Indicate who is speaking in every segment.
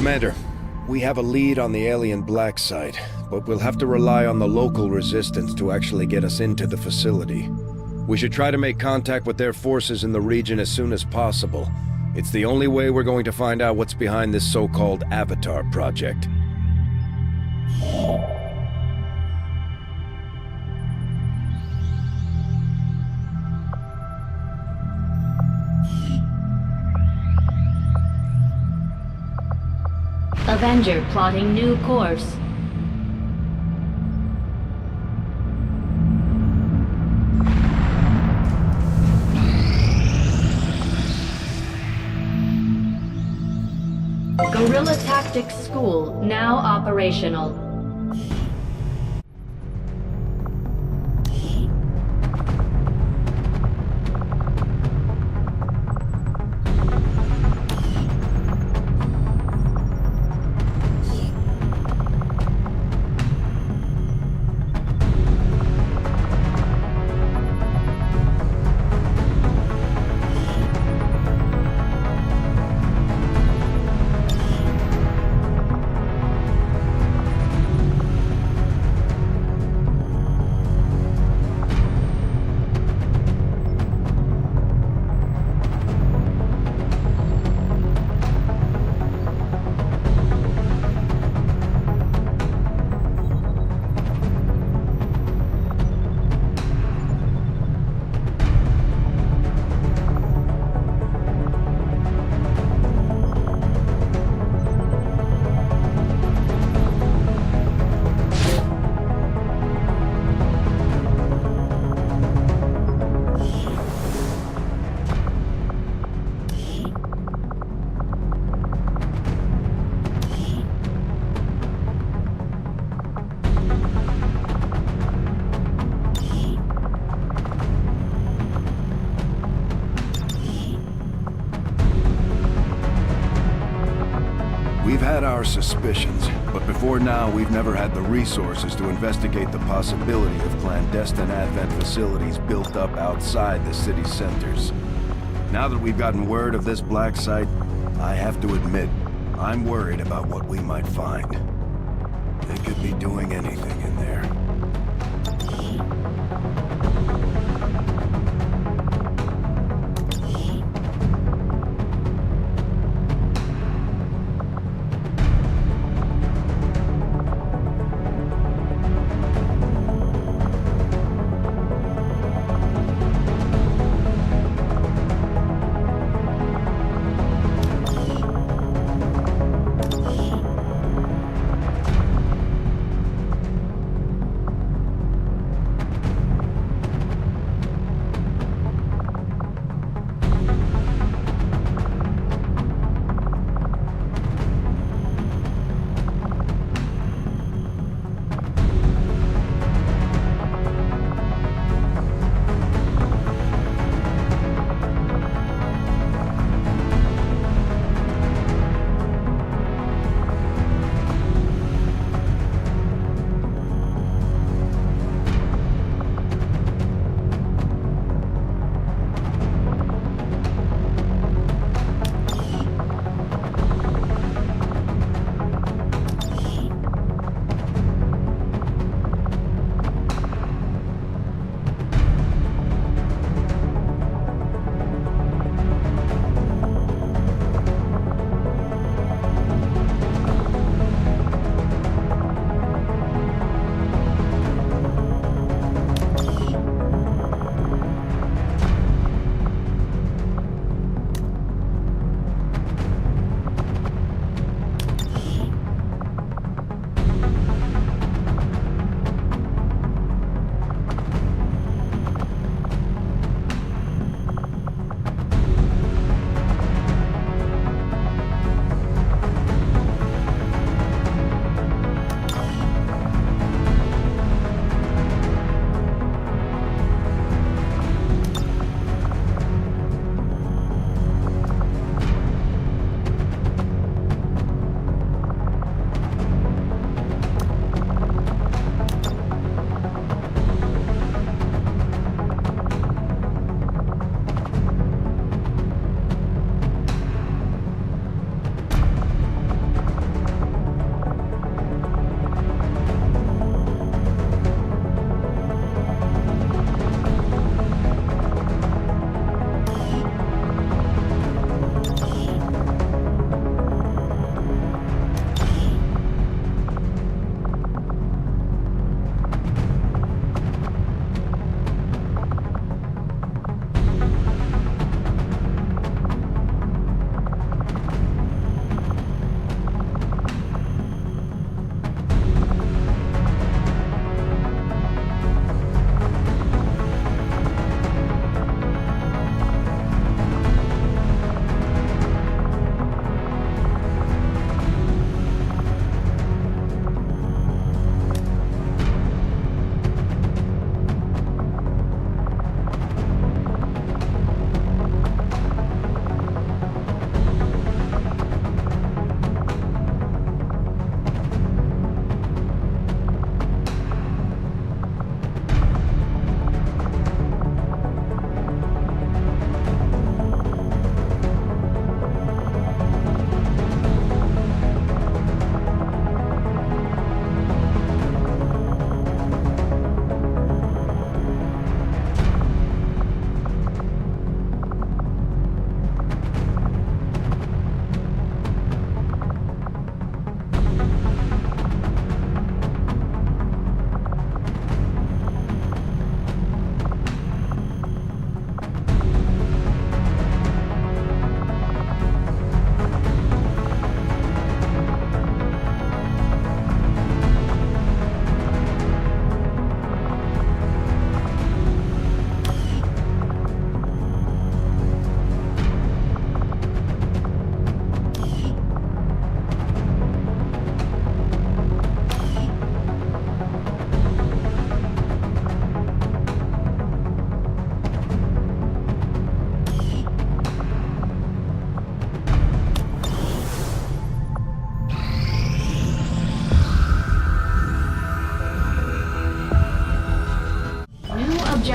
Speaker 1: Commander, we have a lead on the alien black site, but we'll have to rely on the local resistance to actually get us into the facility. We should try to make contact with their forces in the region as soon as possible. It's the only way we're going to find out what's behind this so-called Avatar project.
Speaker 2: Avenger plotting new course. Guerrilla Tactics School now operational.
Speaker 1: We've had our suspicions, but before now we've never had the resources to investigate the possibility of clandestine Advent facilities built up outside the city centers. Now that we've gotten word of this black site, I have to admit, I'm worried about what we might find. They could be doing anything in there.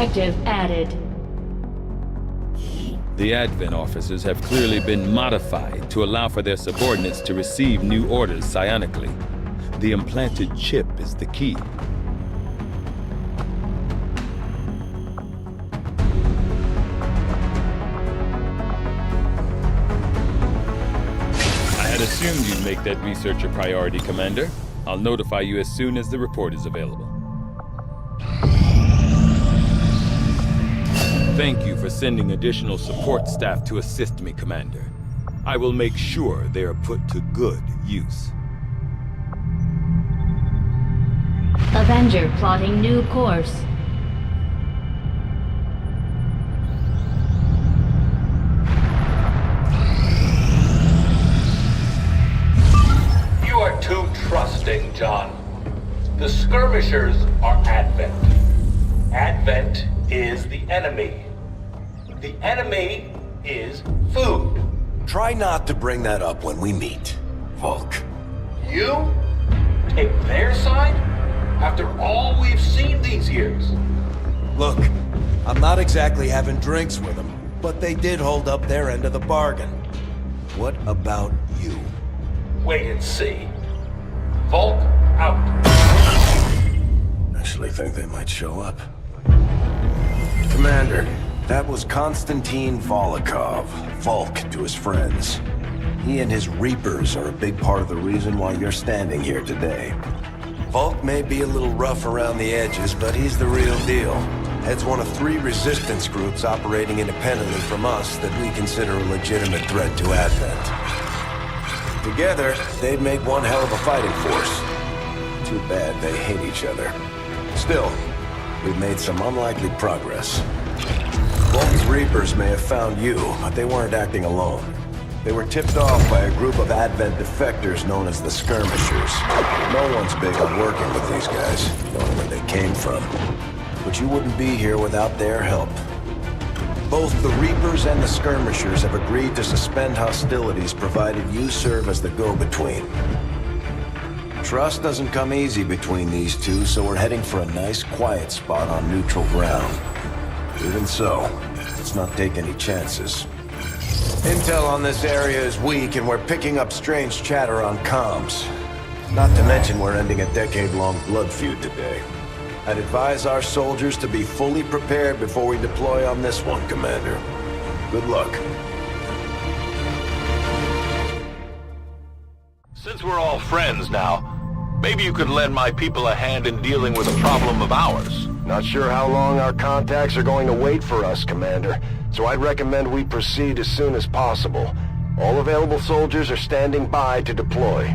Speaker 2: objective added.
Speaker 3: The Advent officers have clearly been modified to allow for their subordinates to receive new orders psionically. The implanted chip is the key. I had assumed you'd make that research a priority, Commander. I'll notify you as soon as the report is available. Thank you for sending additional support staff to assist me, Commander. I will make sure they are put to good use.
Speaker 2: Avenger plotting new course.
Speaker 4: You are too trusting, John. The skirmishers are Advent. Advent is the enemy. The enemy is food.
Speaker 1: Try not to bring that up when we meet, Volk.
Speaker 4: You take their side after all we've seen these years.
Speaker 1: Look, I'm not exactly having drinks with them, but they did hold up their end of the bargain. What about you?
Speaker 4: Wait and see. Volk out.
Speaker 1: Actually think they might show up. Commander, that was Konstantin Volokov, Volk to his friends. He and his Reapers are a big part of the reason why you're standing here today. Volk may be a little rough around the edges, but he's the real deal. Heads one of 3 resistance groups operating independently from us that we consider a legitimate threat to Advent. Together, they'd make one hell of a fighting force. Too bad they hate each other. Still, we've made some unlikely progress. Volk's Reapers may have found you, but they weren't acting alone. They were tipped off by a group of Advent defectors known as the Skirmishers. No one's big on working with these guys, knowing where they came from. But you wouldn't be here without their help. Both the Reapers and the Skirmishers have agreed to suspend hostilities provided you serve as the go-between. Trust doesn't come easy between these two, so we're heading for a nice, quiet spot on neutral ground. Even so, let's not take any chances. Intel on this area is weak, and we're picking up strange chatter on comms. Not to mention we're ending a decade-long blood feud today. I'd advise our soldiers to be fully prepared before we deploy on this one, Commander. Good luck.
Speaker 4: Since we're all friends now, maybe you could lend my people a hand in dealing with a problem of ours.
Speaker 5: Not sure how long our contacts are going to wait for us, Commander, so I'd recommend we proceed as soon as possible. All available soldiers are standing by to deploy.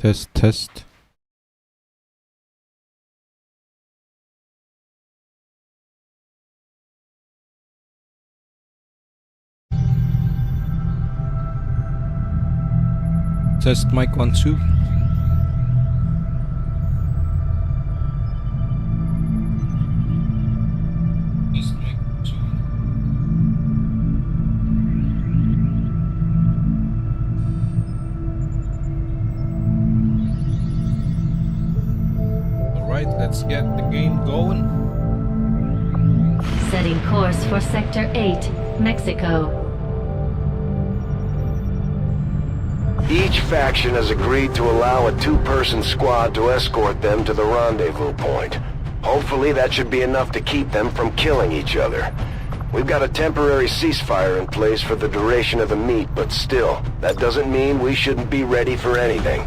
Speaker 6: Test, test. Test mic 1, 2. Test mic 2. Alright, let's get the game going.
Speaker 2: Setting course for Sector 8, Mexico.
Speaker 5: Each faction has agreed to allow a two-person squad to escort them to the rendezvous point. Hopefully that should be enough to keep them from killing each other. We've got a temporary ceasefire in place for the duration of the meet, but still, that doesn't mean we shouldn't be ready for anything.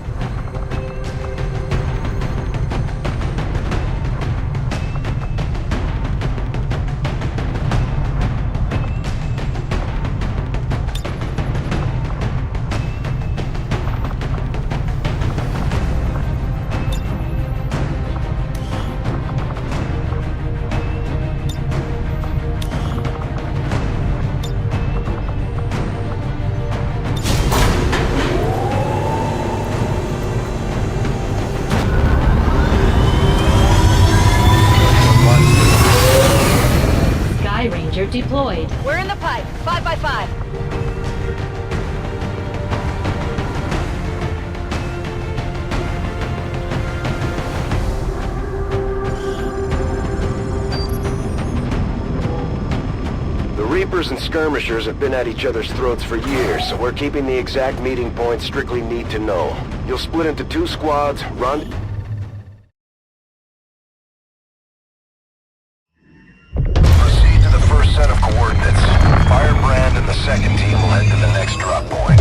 Speaker 2: Deployed.
Speaker 7: We're in the pipe. 5 by 5.
Speaker 5: The Reapers and Skirmishers have been at each other's throats for years, so we're keeping the exact meeting point strictly need to know. You'll split into 2 squads, run... Proceed to the first set of coordinates. Firebrand and the second team will head to the next drop point.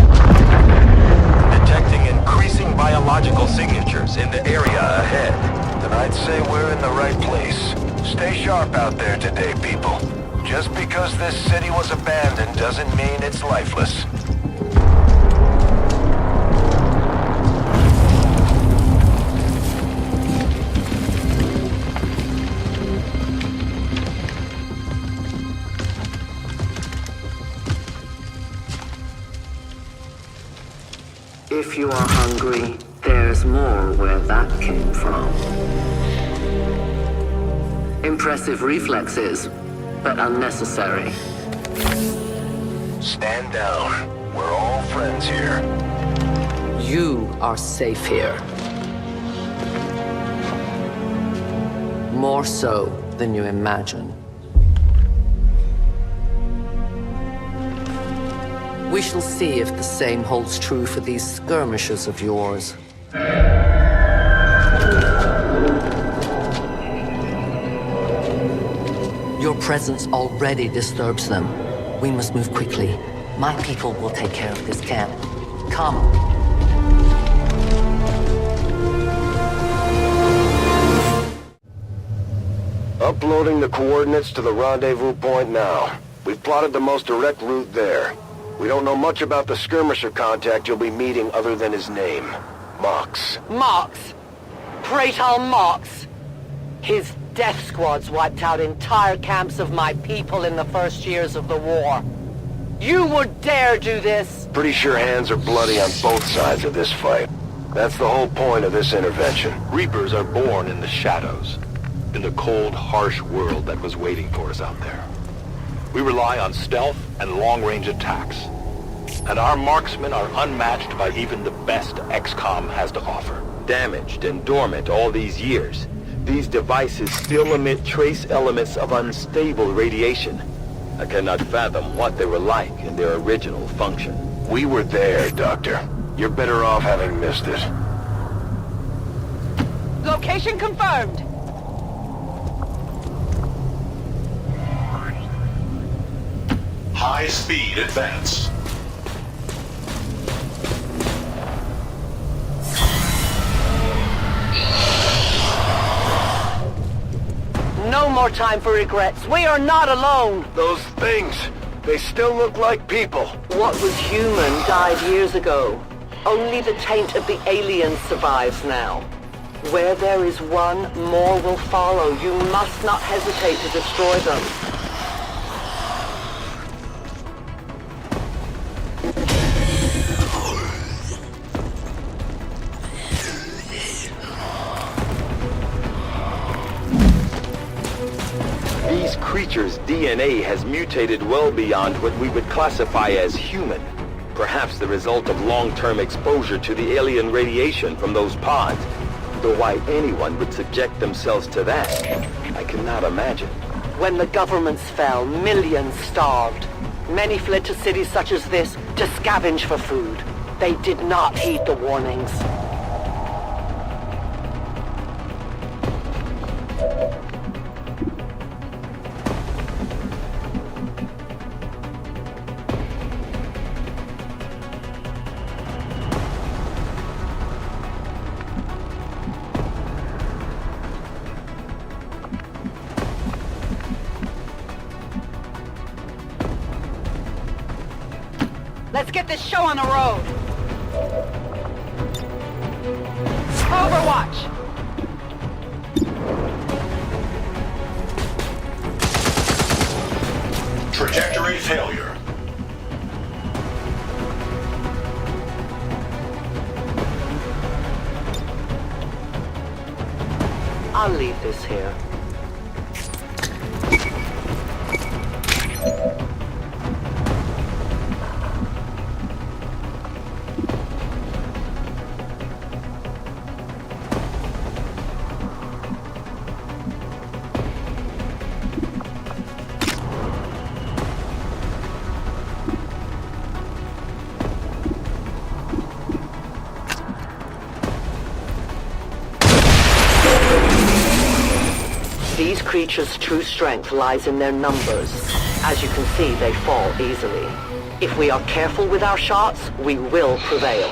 Speaker 8: Detecting increasing biological signatures in the area ahead.
Speaker 5: Then I'd say we're in the right place. Stay sharp out there today, people. Just because this city was abandoned doesn't mean it's lifeless.
Speaker 9: If you are hungry, there's more where that came from. Impressive reflexes, but unnecessary.
Speaker 5: Stand down. We're all friends here.
Speaker 9: You are safe here. More so than you imagine. We shall see if the same holds true for these skirmishers of yours. Your presence already disturbs them. We must move quickly. My people will take care of this camp. Come.
Speaker 5: Uploading the coordinates to the rendezvous point now. We've plotted the most direct route there. We don't know much about the skirmisher contact you'll be meeting other than his name. Mox.
Speaker 10: Mox? Praetor Mox? His death squads wiped out entire camps of my people in the first years of the war. You would dare do this?
Speaker 5: Pretty sure hands are bloody on both sides of this fight. That's the whole point of this intervention.
Speaker 8: Reapers are born in the shadows, in the cold, harsh world that was waiting for us out there. We rely on stealth and long-range attacks. And our marksmen are unmatched by even the best XCOM has to offer.
Speaker 11: Damaged and dormant all these years, these devices still emit trace elements of unstable radiation. I cannot fathom what they were like in their original function.
Speaker 5: We were there, Doctor. You're better off having missed it.
Speaker 10: Location confirmed.
Speaker 8: High-speed advance.
Speaker 10: No more time for regrets. We are not alone.
Speaker 5: Those things, they still look like people.
Speaker 10: What was human died years ago. Only the taint of the aliens survives now. Where there is one, more will follow. You must not hesitate to destroy them.
Speaker 11: These creatures' DNA has mutated well beyond what we would classify as human. Perhaps the result of long-term exposure to the alien radiation from those pods. Though why anyone would subject themselves to that, I cannot imagine.
Speaker 10: When the governments fell, millions starved. Many fled to cities such as this to scavenge for food. They did not heed the warnings.
Speaker 7: Let's get this show on the road. Overwatch!
Speaker 8: Trajectory failure.
Speaker 10: I'll leave this here. These creatures' true strength lies in their numbers. As you can see, they fall easily. If we are careful with our shots, we will prevail.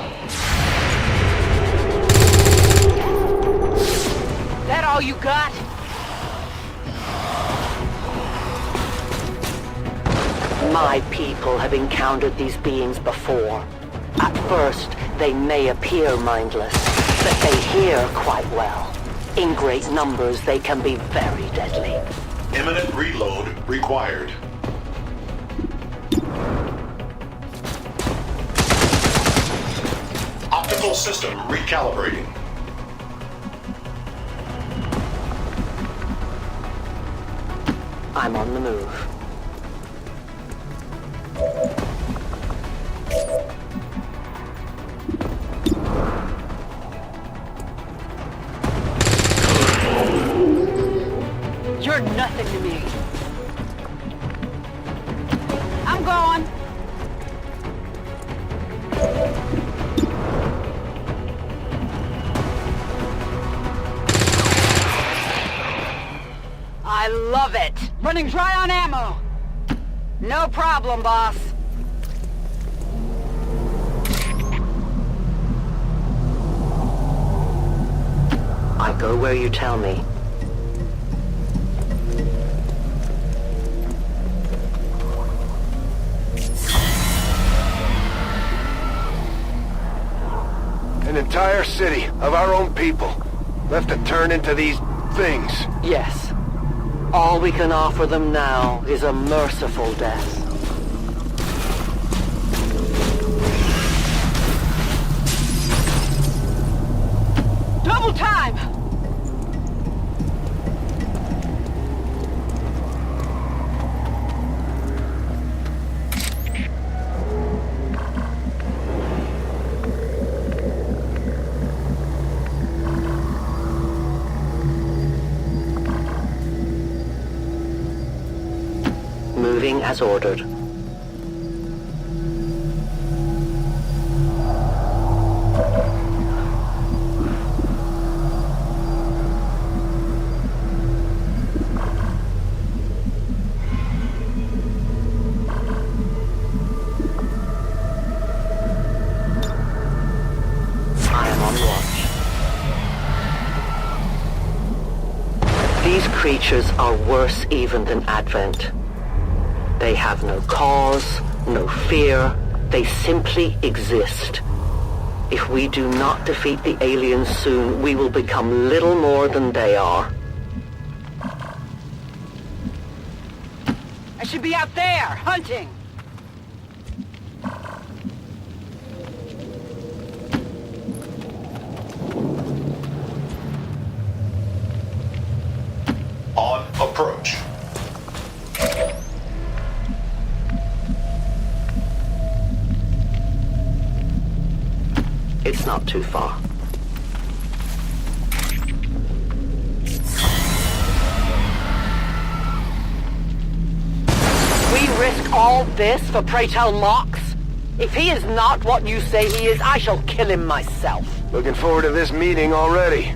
Speaker 7: That all you got?
Speaker 10: My people have encountered these beings before. At first, they may appear mindless, but they hear quite well. In great numbers, they can be very deadly.
Speaker 8: Imminent reload required. Optical system recalibrating.
Speaker 10: I'm on the move.
Speaker 7: You're nothing to me. I'm going. I love it. Running dry on ammo. No problem, boss.
Speaker 10: I go where you tell me.
Speaker 5: An entire city of our own people left to turn into these things.
Speaker 10: Yes. All we can offer them now is a merciful death.
Speaker 7: Double time!
Speaker 10: Moving as ordered. I am on watch. These creatures are worse even than Advent. They have no cause, no fear. They simply exist. If we do not defeat the aliens soon, we will become little more than they are.
Speaker 7: I should be out there, hunting.
Speaker 8: On approach.
Speaker 10: It's not too far.
Speaker 7: We risk all this for pray tell mocks?
Speaker 10: If he is not what you say he is, I shall kill him myself.
Speaker 5: Looking forward to this meeting already.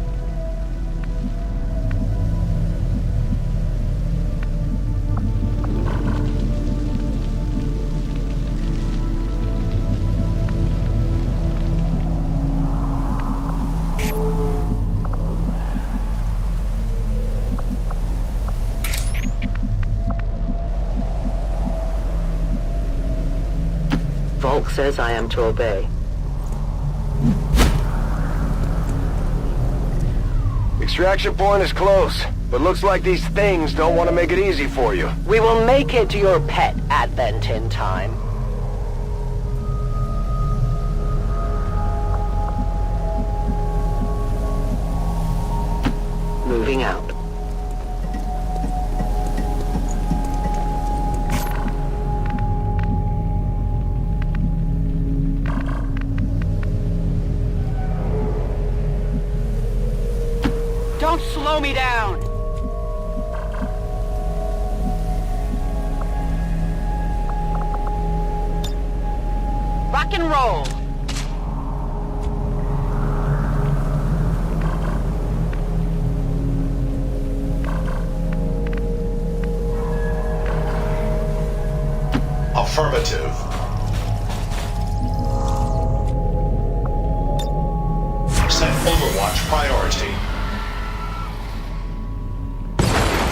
Speaker 10: Volk says I am to obey.
Speaker 5: Extraction point is close, but looks like these things don't want to make it easy for you.
Speaker 10: We will make it to your pet advent in time. Moving out. Don't slow me down! Rock and roll!
Speaker 8: Affirmative. Set Overwatch priority.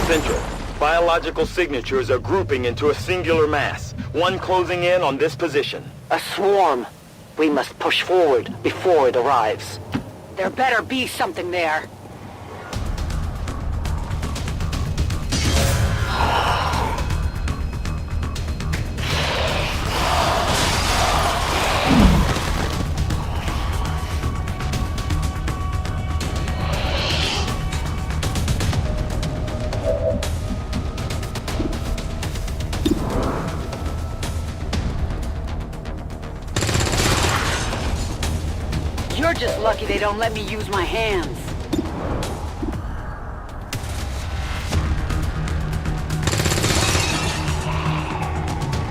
Speaker 11: Central. Biological signatures are grouping into a singular mass. One closing in on this position.
Speaker 10: A swarm. We must push forward before it arrives. There better be something there. You're just lucky they don't let me use my hands.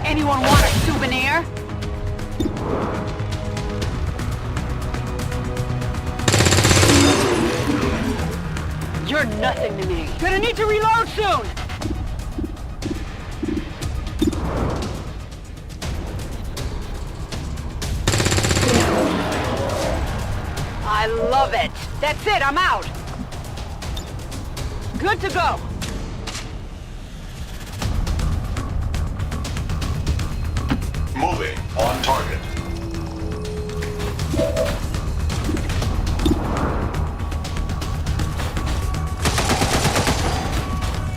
Speaker 10: Anyone want a souvenir? You're nothing to me. Gonna need to reload soon! I love it! That's it, I'm out! Good to go!
Speaker 8: Moving on target.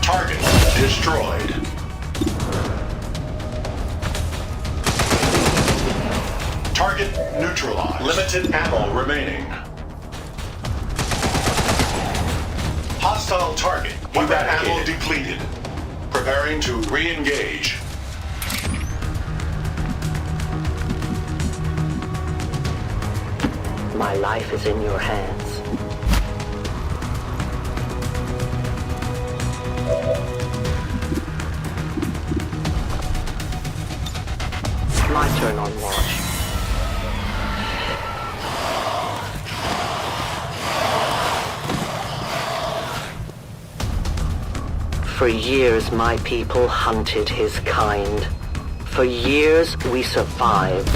Speaker 8: Target destroyed. Target neutralized. Limited ammo remaining. Hostile target. Weapon ammo depleted. Preparing to re-engage.
Speaker 10: My life is in your hands. My turn on watch. For years, my people hunted his kind. For years, we survived.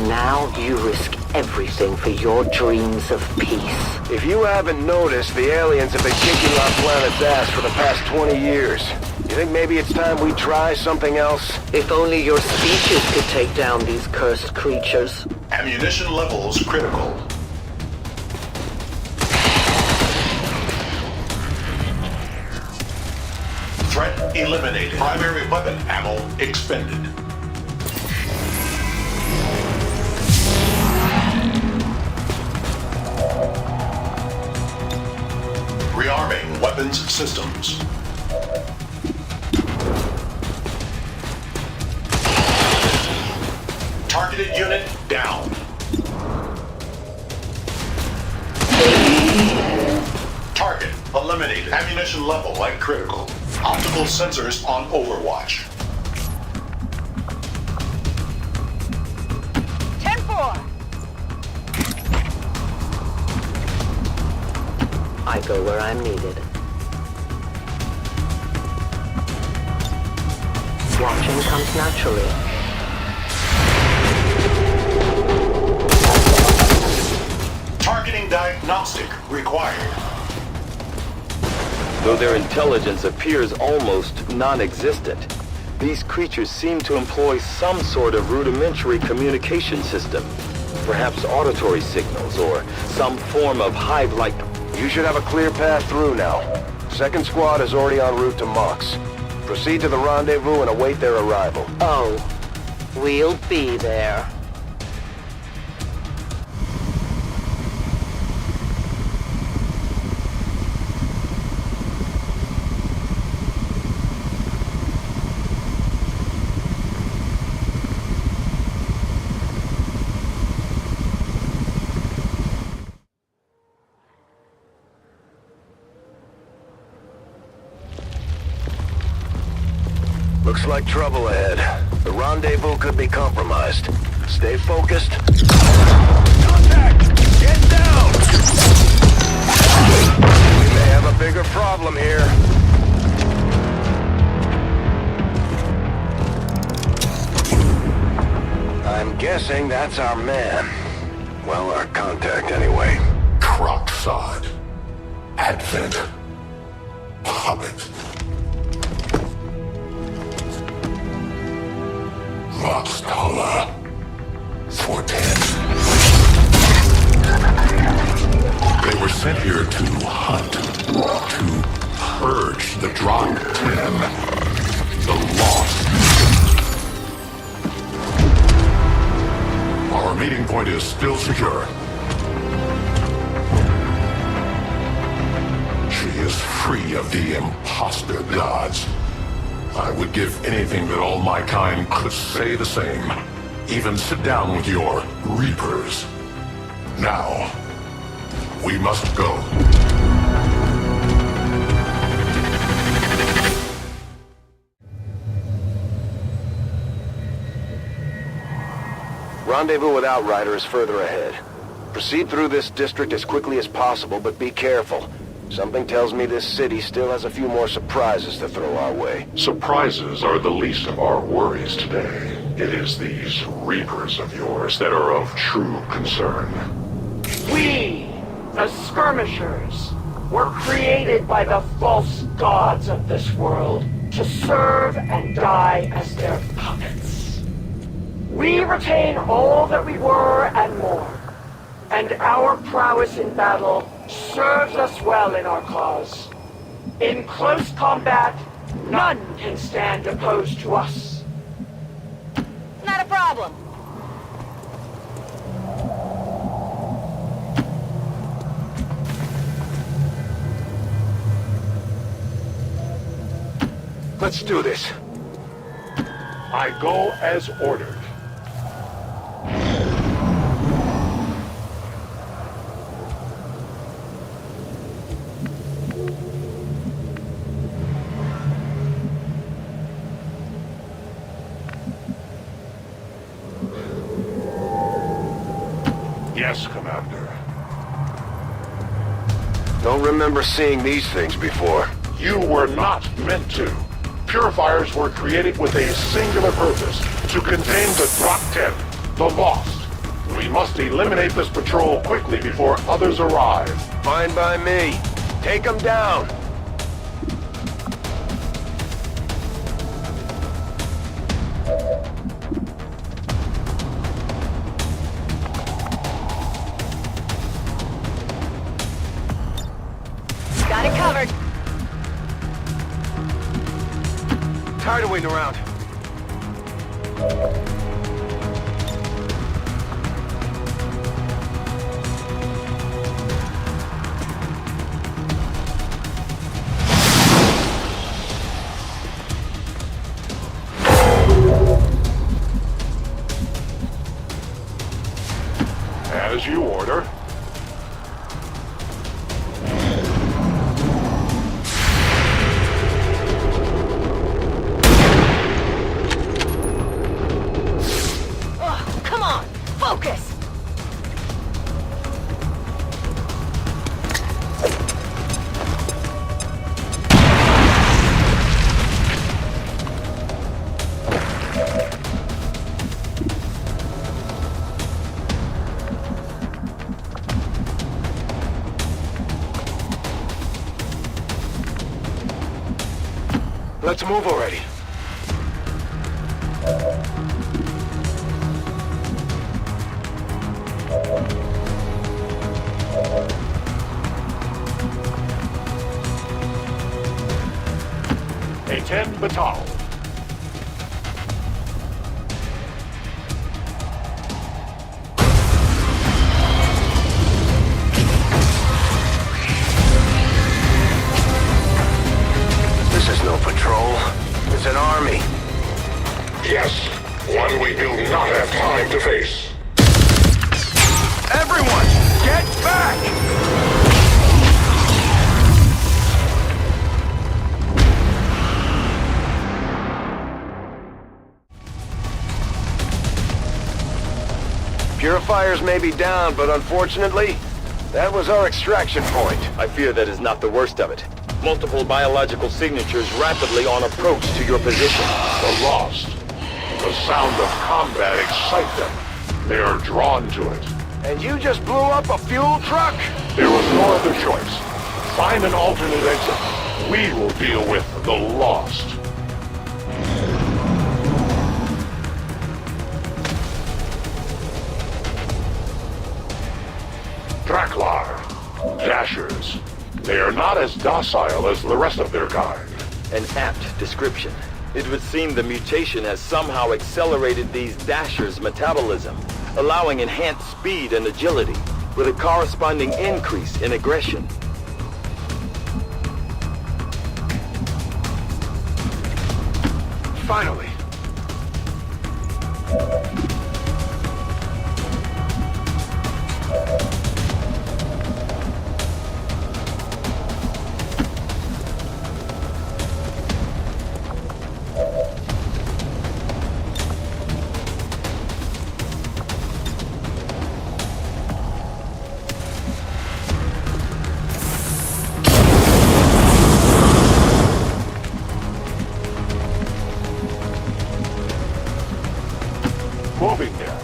Speaker 10: Now you risk everything for your dreams of peace.
Speaker 5: If you haven't noticed, the aliens have been kicking our planet's ass for the past 20 years. You think maybe it's time we try something else?
Speaker 10: If only your speeches could take down these cursed creatures.
Speaker 8: Ammunition levels critical. Threat eliminated. Primary weapon ammo expended. Rearming weapons systems. Targeted unit down. Target eliminated. Ammunition level at critical. Optical sensors on Overwatch.
Speaker 10: I go where I'm needed. Watching comes naturally.
Speaker 12: Targeting diagnostic required.
Speaker 11: Though their intelligence appears almost non-existent, these creatures seem to employ some sort of rudimentary communication system. Perhaps auditory signals or some form of hive-like...
Speaker 5: You should have a clear path through now. Second squad is already en route to Mox. Proceed to the rendezvous and await their arrival.
Speaker 10: Oh, we'll be there.
Speaker 5: Looks like trouble ahead. The rendezvous could be compromised. Stay focused. Contact! Get down! We may have a bigger problem here. I'm guessing that's our man. Well, our contact anyway.
Speaker 12: Crocksod. Advent. Puppet. Roxtala. Forten. They were sent here to hunt. To purge the Drop 10. The Lost. Our meeting point is still secure. She is free of the imposter gods. I would give anything that all my kind could say the same. Even sit down with your Reapers. Now, we must go.
Speaker 5: Rendezvous with Outrider is further ahead. Proceed through this district as quickly as possible, but be careful. Something tells me this city still has a few more surprises to throw our way.
Speaker 12: Surprises are the least of our worries today. It is these Reapers of yours that are of true concern.
Speaker 13: We, the Skirmishers, were created by the false gods of this world to serve and die as their puppets. We retain all that we were and more, and our prowess in battle serves us well in our cause. In close combat, none can stand opposed to us.
Speaker 7: Not a problem.
Speaker 5: Let's do this.
Speaker 12: I go as ordered. Yes, Commander.
Speaker 5: Don't remember seeing these things before.
Speaker 12: You were not meant to. Purifiers were created with a singular purpose, to contain the Drop 10, the Lost. We must eliminate this patrol quickly before others arrive.
Speaker 5: Fine by me. Take them down.
Speaker 7: Got it covered.
Speaker 5: Tired of waiting around.
Speaker 12: As you order.
Speaker 5: Let's move already.
Speaker 12: A-10 Batal.
Speaker 5: This is no patrol. It's an army.
Speaker 12: Yes, one we do not have time to face.
Speaker 5: Everyone, get back! Purifiers may be down, but unfortunately, that was our extraction point.
Speaker 11: I fear that is not the worst of it. Multiple biological signatures rapidly on approach to your position.
Speaker 12: The Lost. The sound of combat excites them. They are drawn to it.
Speaker 5: And you just blew up a fuel truck?
Speaker 12: There was no other choice. Find an alternate exit. We will deal with the Lost. Draklar. Dashers. They are not as docile as the rest of their kind.
Speaker 11: An apt description. It would seem the mutation has somehow accelerated these Dashers' metabolism, allowing enhanced speed and agility, with a corresponding increase in aggression.
Speaker 5: Finally.
Speaker 12: Moving there.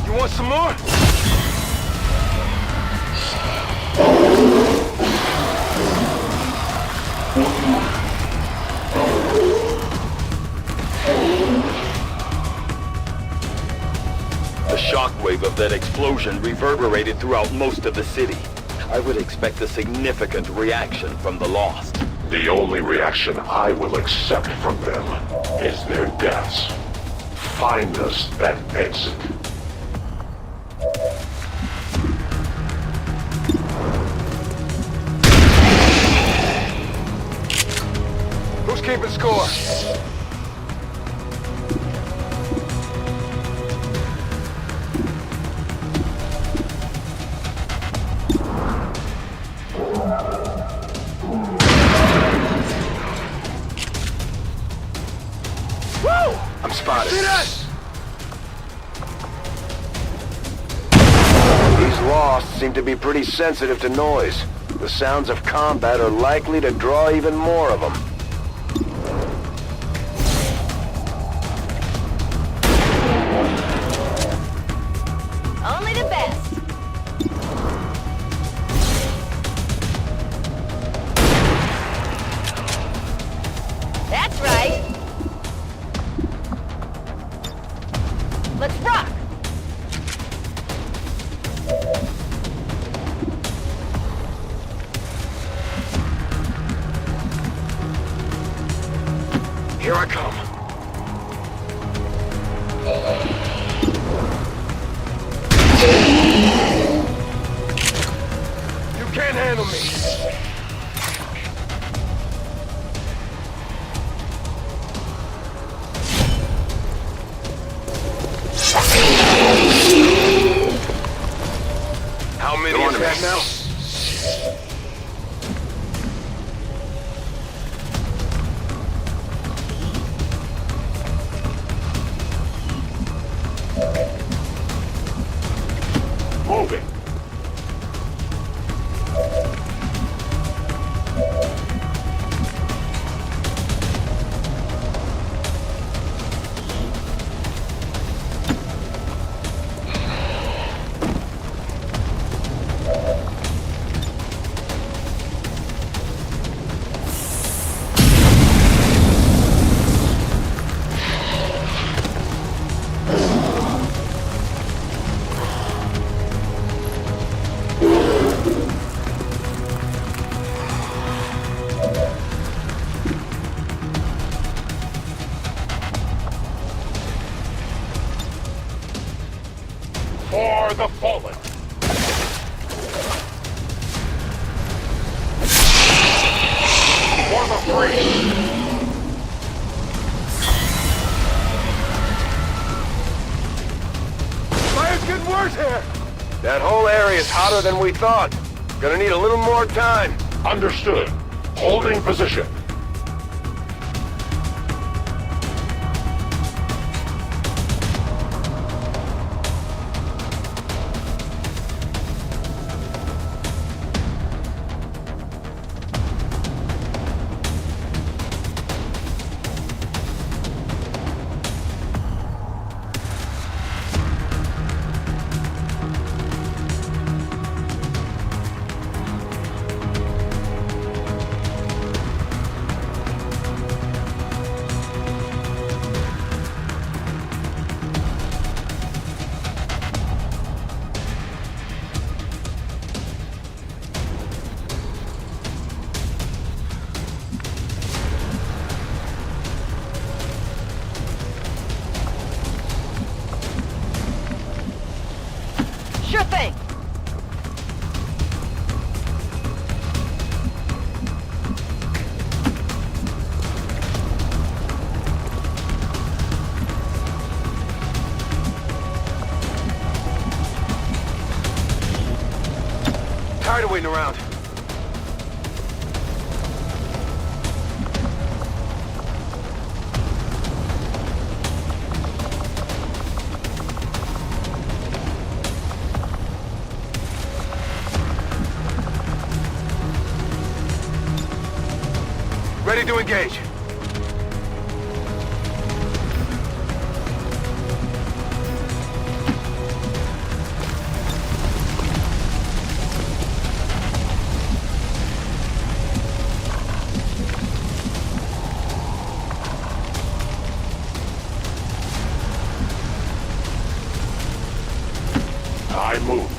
Speaker 5: You want some more?
Speaker 11: The shockwave of that explosion reverberated throughout most of the city. I would expect a significant reaction from the Lost.
Speaker 12: The only reaction I will accept from them is their deaths. Find us that exit.
Speaker 5: Who's keeping score? I'm spotted. See that? These Lost seem to be pretty sensitive to noise. The sounds of combat are likely to draw even more of them.
Speaker 7: Only the best. That's right. Let's rock.
Speaker 5: Here I come. You can't handle me. How many is that now?
Speaker 12: Moving.
Speaker 5: Fire's getting worse here! That whole area is hotter than we thought. Gonna need a little more time.
Speaker 12: Understood. Holding position.
Speaker 7: Sure thing.
Speaker 5: Tired of waiting around. Ready to engage.
Speaker 12: I move.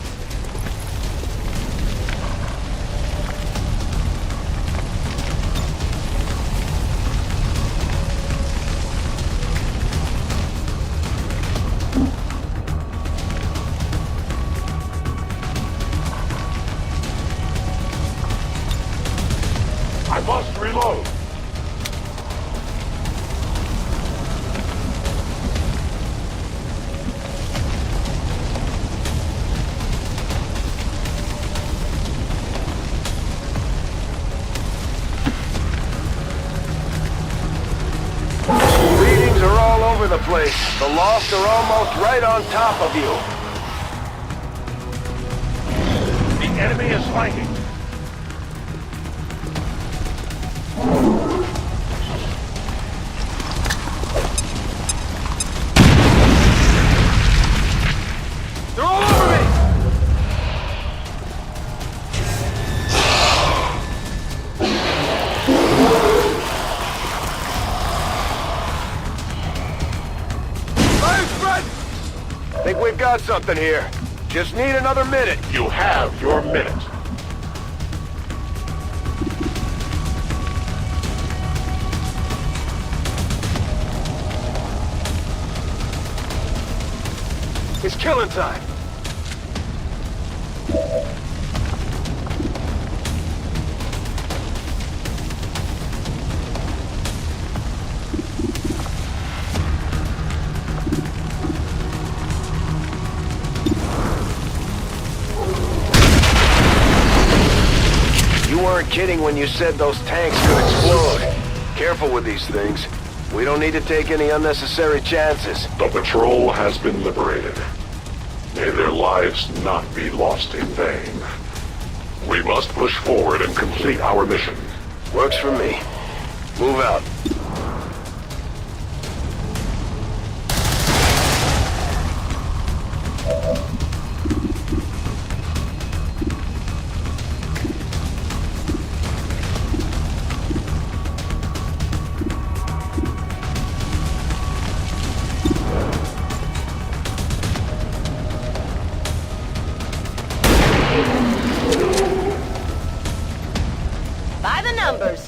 Speaker 12: I must reload.
Speaker 5: Readings are all over the place. The lost are almost right on top of you.
Speaker 12: The enemy is flanking.
Speaker 5: They're all over me! Fire spread! Think we've got something here. Just need another minute.
Speaker 12: You have your minute.
Speaker 5: It's killing time. You weren't kidding when you said those tanks could explode. Careful with these things. We don't need to take any unnecessary chances.
Speaker 12: The patrol has been liberated. May their lives not be lost in vain. We must push forward and complete our mission.
Speaker 5: Works for me. Move out.
Speaker 7: By the numbers.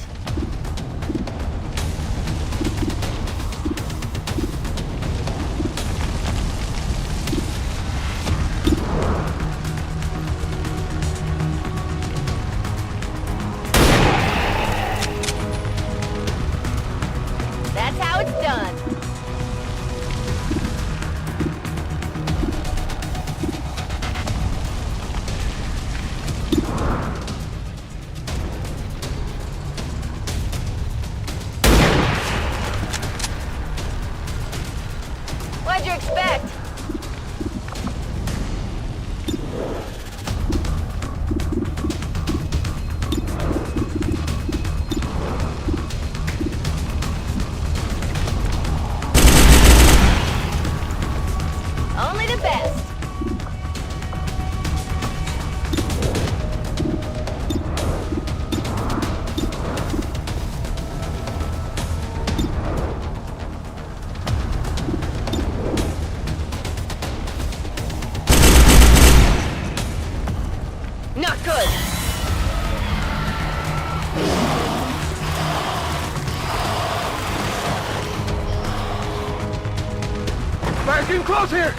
Speaker 5: getting close here!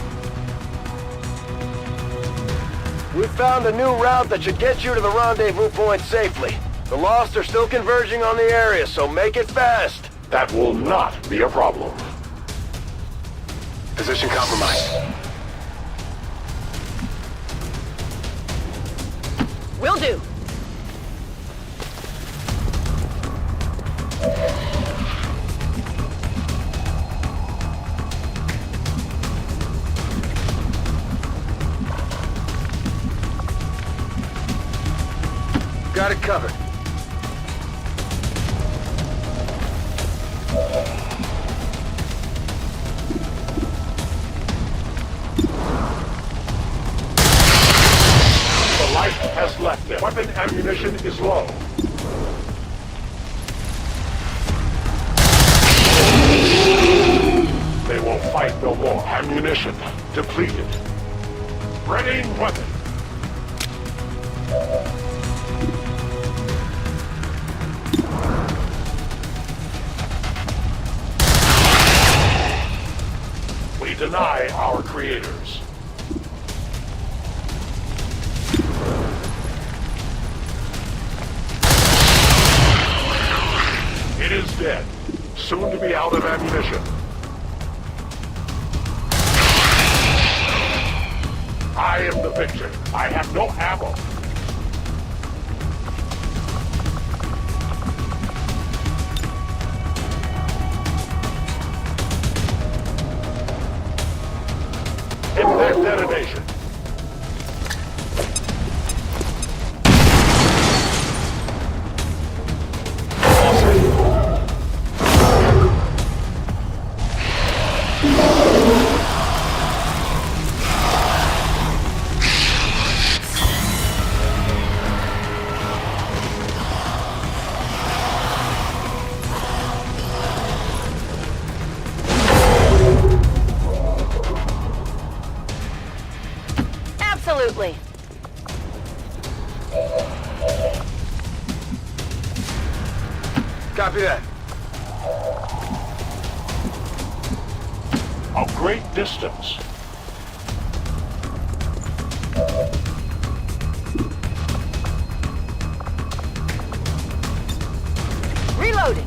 Speaker 5: We found a new route that should get you to the rendezvous point safely. The Lost are still converging on the area, so make it fast!
Speaker 12: That will not be a problem.
Speaker 5: Position compromised.
Speaker 7: Will do.
Speaker 5: Got it covered.
Speaker 12: The light has left them. Weapon ammunition is low. They will fight no more. Ammunition depleted. Readying weapon. We deny our creators. It is dead. Soon to be out of ammunition. I am the victor. I have no ammo. Impact detonation.
Speaker 7: Absolutely.
Speaker 5: Copy that.
Speaker 12: A great distance.
Speaker 7: Reloaded.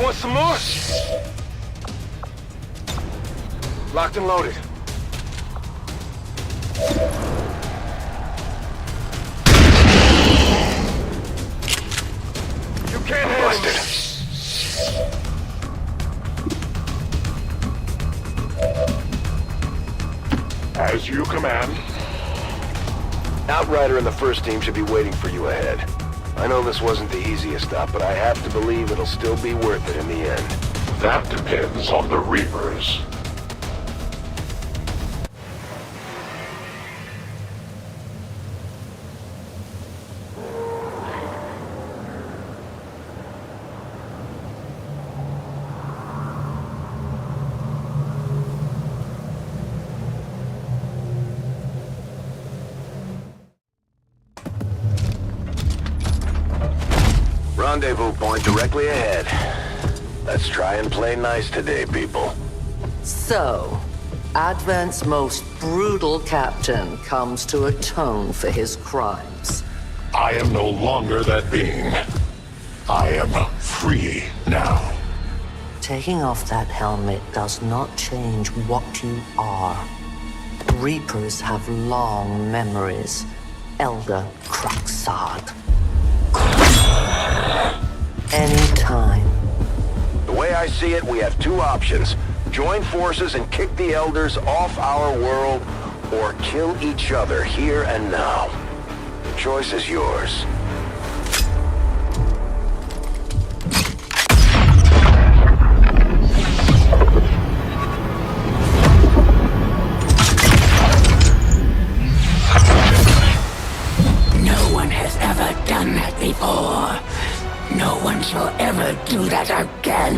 Speaker 5: Want some more? Locked and loaded. You can't handle it.
Speaker 12: As you command.
Speaker 5: Outrider and the first team should be waiting for you ahead. I know this wasn't the easiest stop, but I have to believe it'll still be worth it in the end.
Speaker 12: That depends on the Reapers.
Speaker 5: Rendezvous point directly ahead. Let's try and play nice today, people.
Speaker 9: So, Advent's most brutal captain comes to atone for his crimes.
Speaker 12: I am no longer that being. I am free now.
Speaker 9: Taking off that helmet does not change what you are. Reapers have long memories. Elder Cruxard. Anytime.
Speaker 5: The way I see it, we have two options. Join forces and kick the Elders off our world, or kill each other here and now. The choice is yours.
Speaker 13: No one has ever done that before. No one shall ever do that again.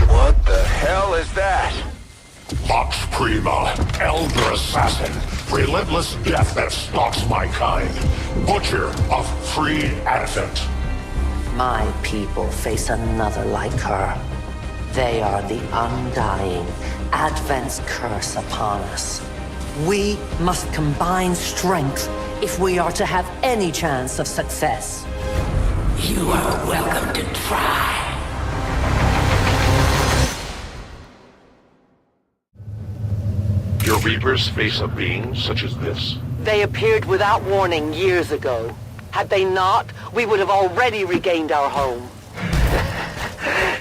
Speaker 5: What the hell is that?
Speaker 12: Vox Prima, Elder Assassin, relentless death that stalks my kind, Butcher of freed Advent.
Speaker 9: My people face another like her. They are the undying, Advent's curse upon us. We must combine strength if we are to have any chance of success.
Speaker 13: You are welcome to try.
Speaker 12: Your Reapers face a being such as this?
Speaker 10: They appeared without warning years ago. Had they not, we would have already regained our home.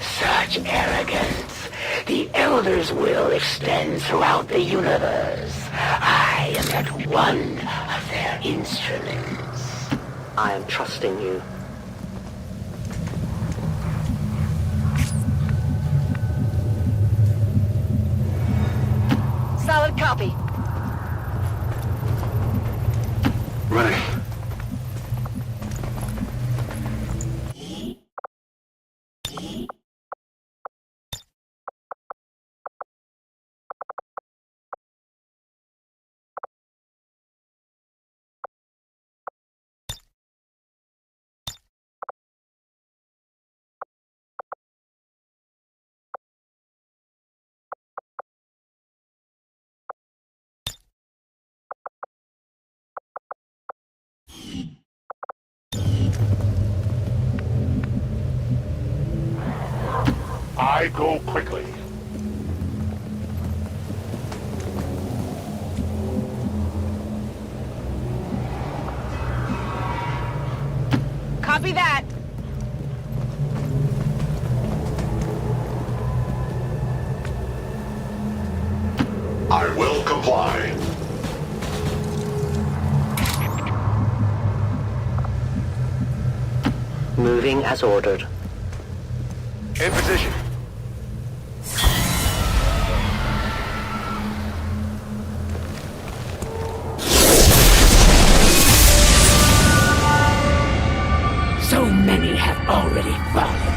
Speaker 13: Such arrogance. The Elder's will extends throughout the universe. I am but one of their instruments.
Speaker 10: I am trusting you. Solid copy.
Speaker 5: Ready.
Speaker 12: I go quickly.
Speaker 7: Copy that.
Speaker 12: I will comply.
Speaker 10: Moving as ordered.
Speaker 5: In position.
Speaker 13: So many have already fallen.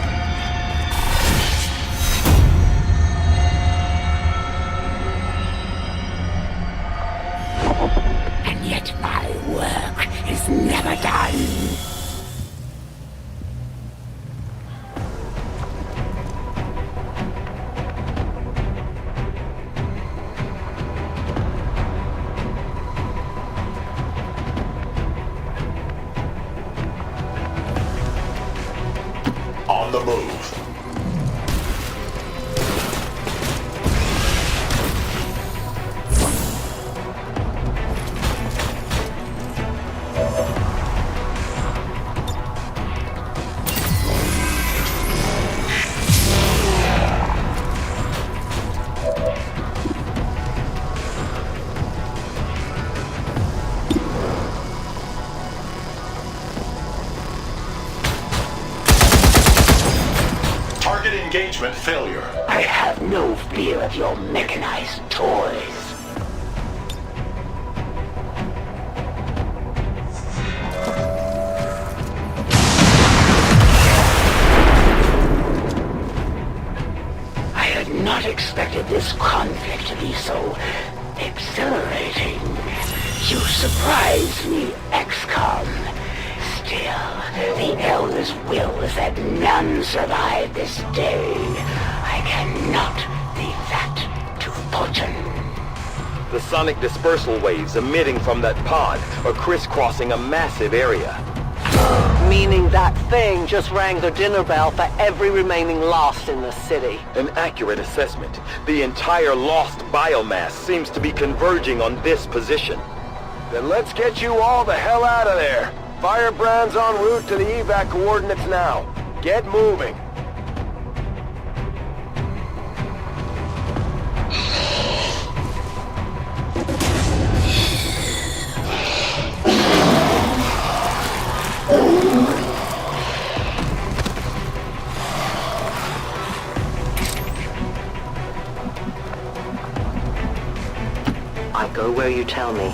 Speaker 13: And yet my work is never done.
Speaker 12: On the move. Target engagement failure.
Speaker 13: I have no fear of your mechanized toys. I had not expected this conflict to be so exhilarating. You surprised me, XCOM. Still, the Elder's will is that none survive this day. I cannot leave that to fortune.
Speaker 11: The sonic dispersal waves emitting from that pod are crisscrossing a massive area.
Speaker 10: Meaning that thing just rang the dinner bell for every remaining Lost in the city.
Speaker 11: An accurate assessment. The entire Lost biomass seems to be converging on this position.
Speaker 5: Then let's get you all the hell out of there. Firebrand's en route to the evac coordinates now. Get moving.
Speaker 10: Go where you tell me.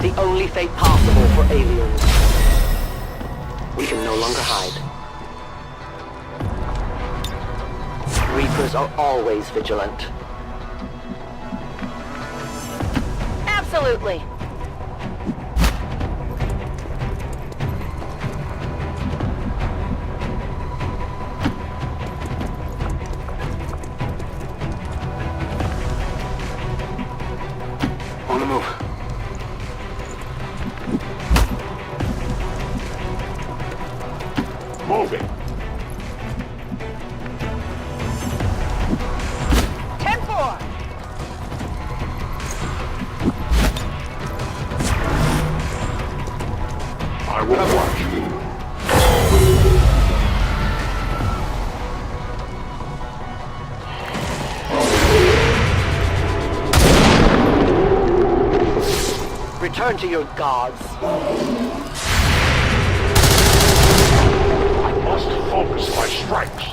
Speaker 10: The only fate possible for aliens. We can no longer hide. Reapers are always vigilant.
Speaker 7: Absolutely.
Speaker 5: On the move.
Speaker 12: Moving.
Speaker 7: 10-4.
Speaker 12: I will watch.
Speaker 10: Return to your gods.
Speaker 12: I must focus my strikes.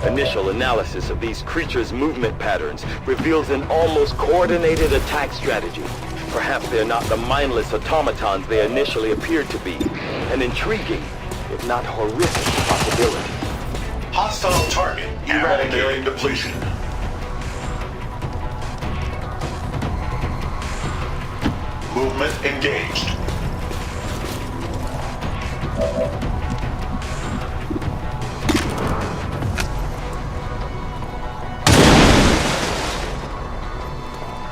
Speaker 11: Initial analysis of these creatures' movement patterns reveals an almost coordinated attack strategy. Perhaps they're not the mindless automatons they initially appeared to be. An intriguing, if not horrific, possibility.
Speaker 12: Hostile target. Ammo nearing depletion. Movement engaged.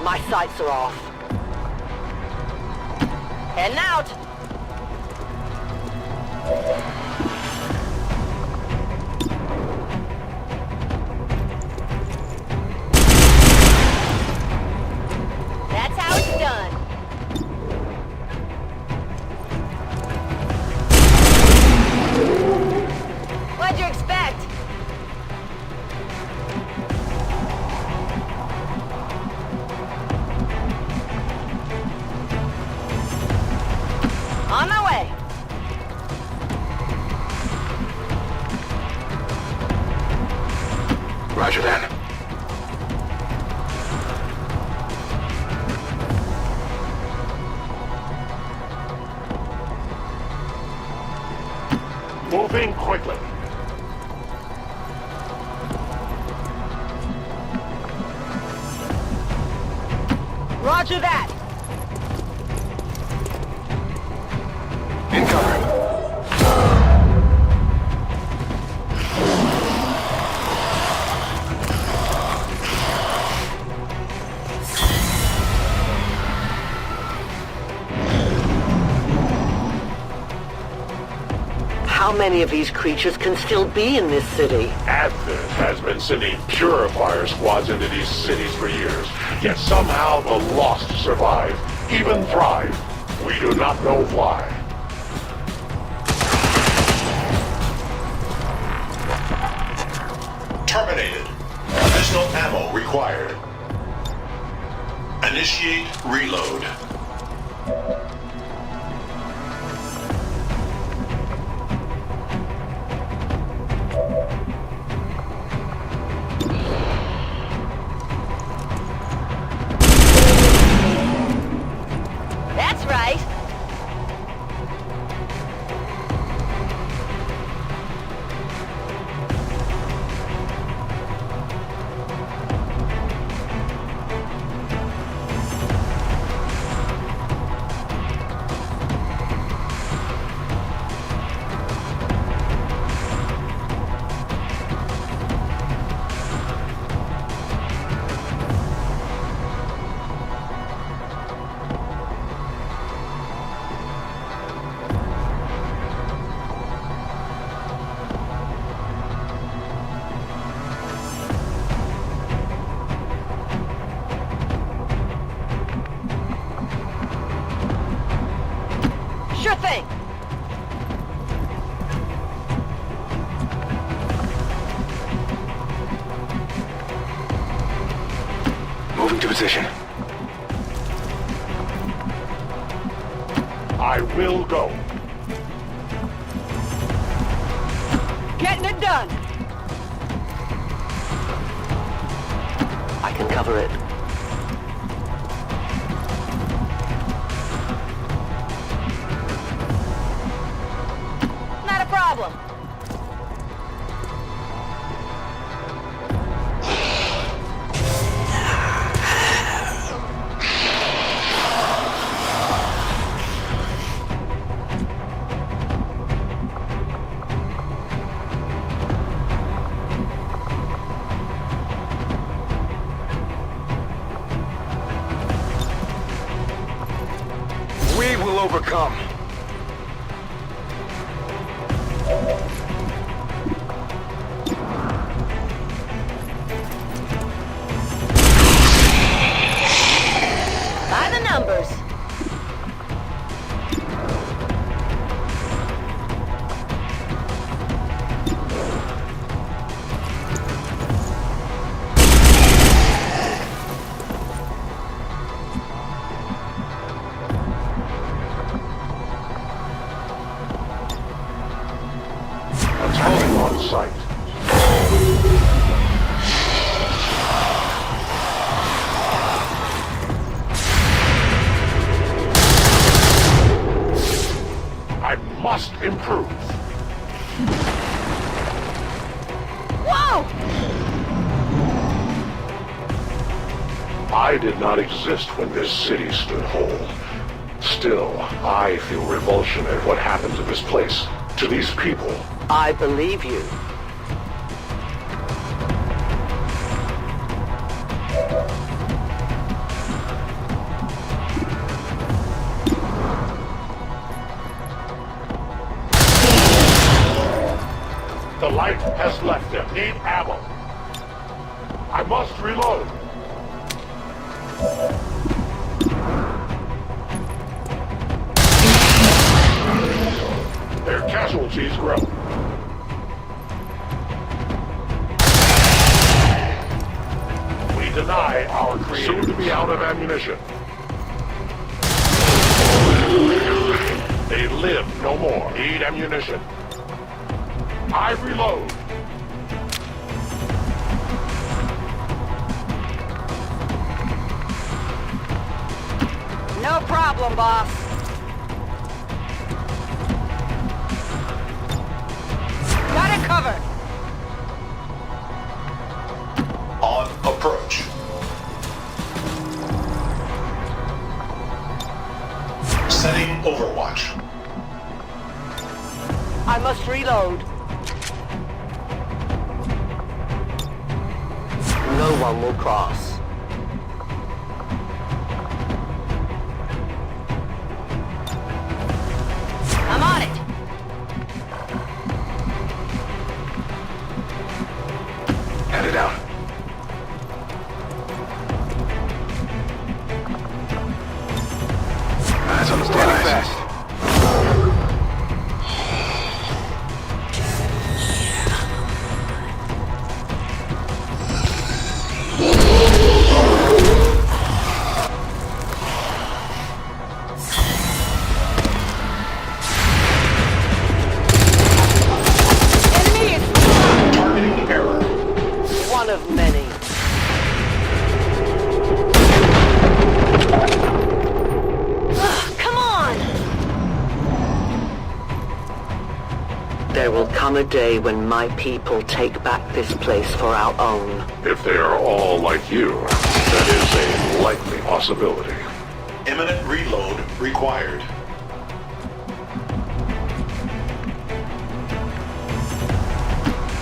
Speaker 10: My sights are off.
Speaker 7: Heading out. That's how it's done. What'd you expect? On my way.
Speaker 12: Roger that. Moving quickly.
Speaker 7: Roger that.
Speaker 5: In cover.
Speaker 10: How many of these creatures can still be in this city?
Speaker 12: Advent has been sending purifier squads into these cities for years, yet somehow the lost survive, even thrive. We do not know why. Terminated. Additional ammo required. Initiate reload.
Speaker 7: That's right.
Speaker 5: position.
Speaker 12: I will go.
Speaker 7: Getting it done.
Speaker 10: I can cover it.
Speaker 7: Not a problem.
Speaker 5: We will overcome.
Speaker 7: By the numbers.
Speaker 12: Attack on sight. I must improve.
Speaker 7: Whoa!
Speaker 12: I did not exist when this city stood whole. Still, I feel revulsion at what happened to this place, to these people.
Speaker 10: I believe you.
Speaker 12: The light has left them. Need ammo. I must reload. Their casualties grow. We deny our creator. Soon to be out of ammunition. They live no more. Need ammunition. I reload.
Speaker 7: No problem, boss. Got it covered.
Speaker 12: On approach. Setting Overwatch.
Speaker 10: I must reload. No one will cross.
Speaker 7: I'm on it.
Speaker 5: Headed out. Eyes on the prize. Fast.
Speaker 7: Enemy is...
Speaker 12: Targeting error.
Speaker 10: One of many.
Speaker 7: Come on!
Speaker 10: There will come a day when my people take back this place for our own.
Speaker 12: If they are all like you, that is a likely possibility. Imminent reload required.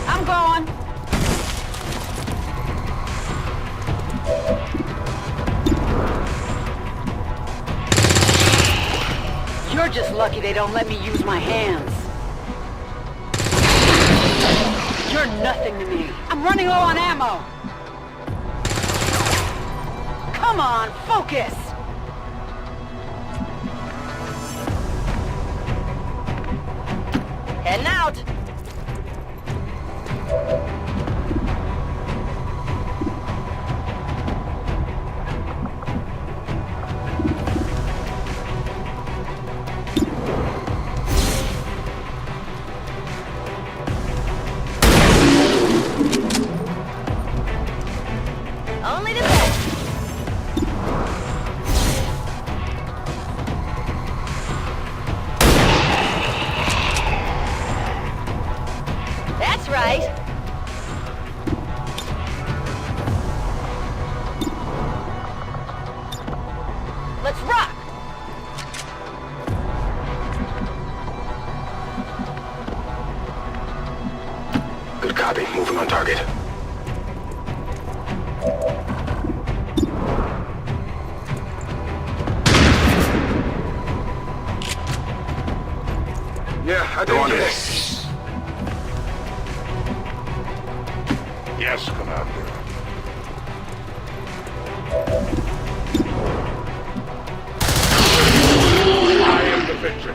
Speaker 7: I'm going. You're just lucky they don't let me use my hands. You're nothing to me. I'm running low on ammo. Come on, focus! Heading out. That's right. Let's rock!
Speaker 5: Good copy. Moving on target. Yeah, I didn't get it.
Speaker 12: Yes, Commander. I am the victor.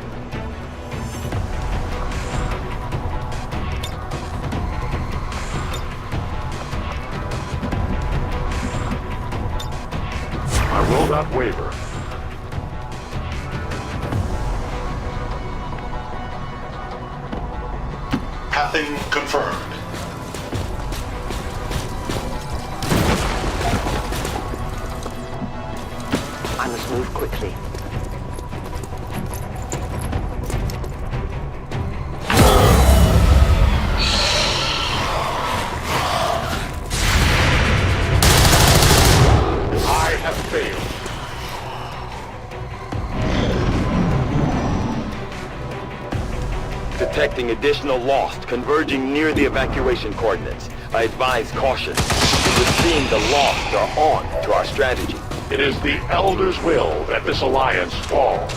Speaker 12: I will not waver.
Speaker 14: Pathing confirmed.
Speaker 10: I must move quickly.
Speaker 12: I have failed.
Speaker 11: Detecting additional lost converging near the evacuation coordinates. I advise caution. It would seem the lost are on to our strategy.
Speaker 12: It is the Elder's will that this alliance fall.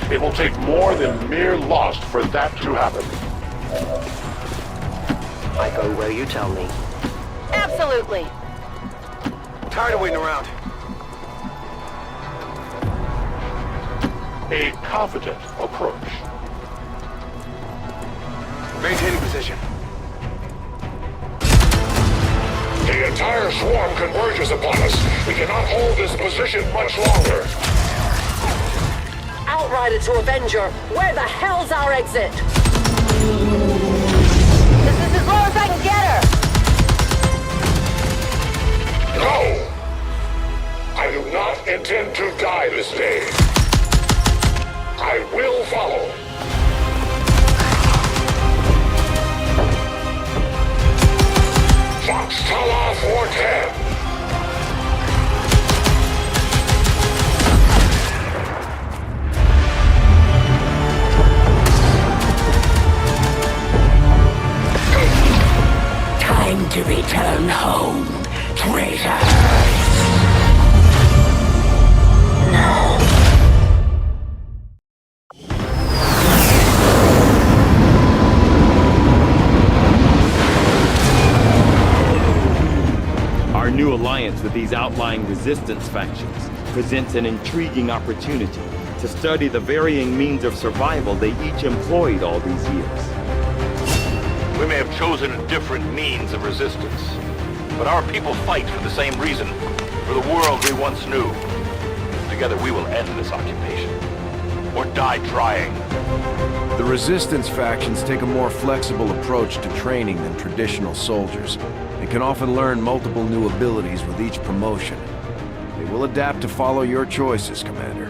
Speaker 12: It will take more than mere lost for that to happen.
Speaker 10: I go where you tell me.
Speaker 7: Absolutely.
Speaker 5: Tired of waiting around.
Speaker 12: A confident approach.
Speaker 5: Maintaining position.
Speaker 12: The entire swarm converges upon us. We cannot hold this position much longer.
Speaker 9: Outrider to Avenger, where the hell's our exit?
Speaker 7: This is as low as I can get her!
Speaker 12: No! I do not intend to die this day. I will follow. Fox Tala 410.
Speaker 13: Time to return home, traitors!
Speaker 3: Our new alliance with these outlying resistance factions presents an intriguing opportunity to study the varying means of survival they each employed all these years.
Speaker 8: We may have chosen a different means of resistance, but our people fight for the same reason, for the world we once knew. Together we will end this occupation, or die trying.
Speaker 1: The resistance factions take a more flexible approach to training than traditional soldiers, and can often learn multiple new abilities with each promotion. They will adapt to follow your choices, Commander.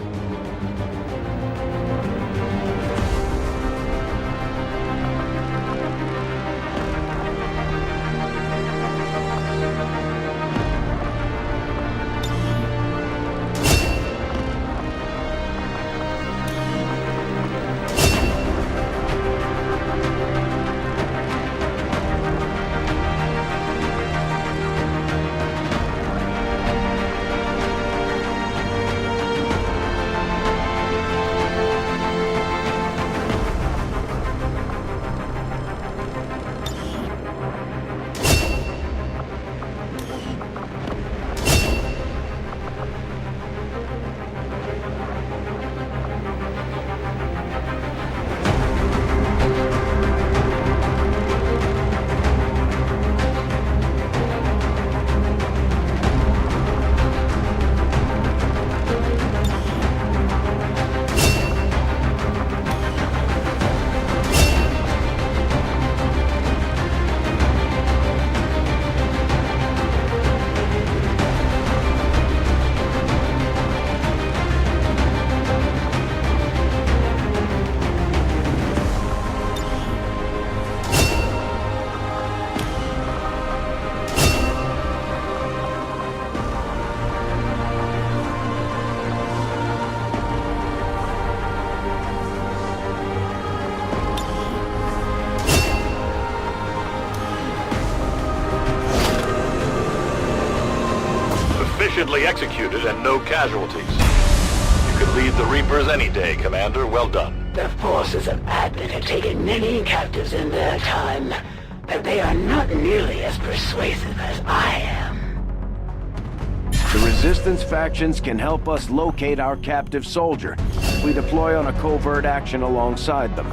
Speaker 8: efficiently executed and no casualties. You could lead the Reapers any day, Commander. Well done.
Speaker 13: The forces of Advent have taken many captives in their time, but they are not nearly as persuasive as I am.
Speaker 1: The Resistance factions can help us locate our captive soldier if we deploy on a covert action alongside them.